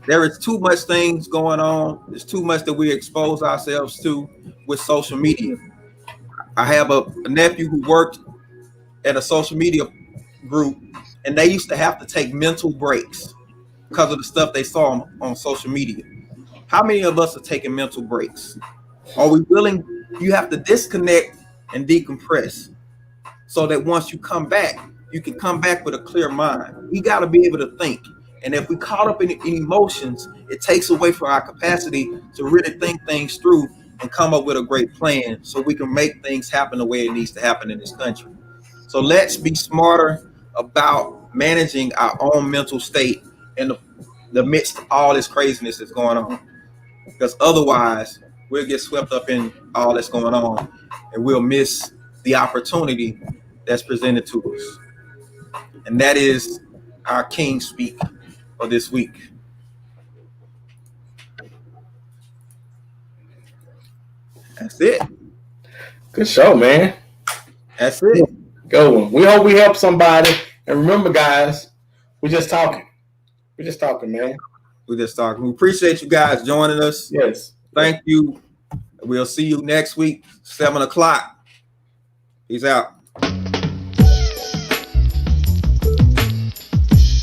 There is too much things going on. There's too much that we expose ourselves to with social media. I have a nephew who worked at a social media group, and they used to have to take mental breaks because of the stuff they saw on social media. How many of us are taking mental breaks? Are we willing? You have to disconnect and decompress so that once you come back, you can come back with a clear mind. We got to be able to think. And if we caught up in emotions, it takes away from our capacity to really think things through and come up with a great plan so we can make things happen the way it needs to happen in this country. So let's be smarter about managing our own mental state in the midst of all this craziness that's going on. Because otherwise, we'll get swept up in all that's going on and we'll miss the opportunity that's presented to us. And that is our King Speak for this week. That's it. Good show, man. That's it. Go one. We hope we help somebody. And remember, guys, we're just talking. We're just talking, man. We're just talking. We appreciate you guys joining us. Yes. Thank you. We'll see you next week, 7 o'clock. Peace out.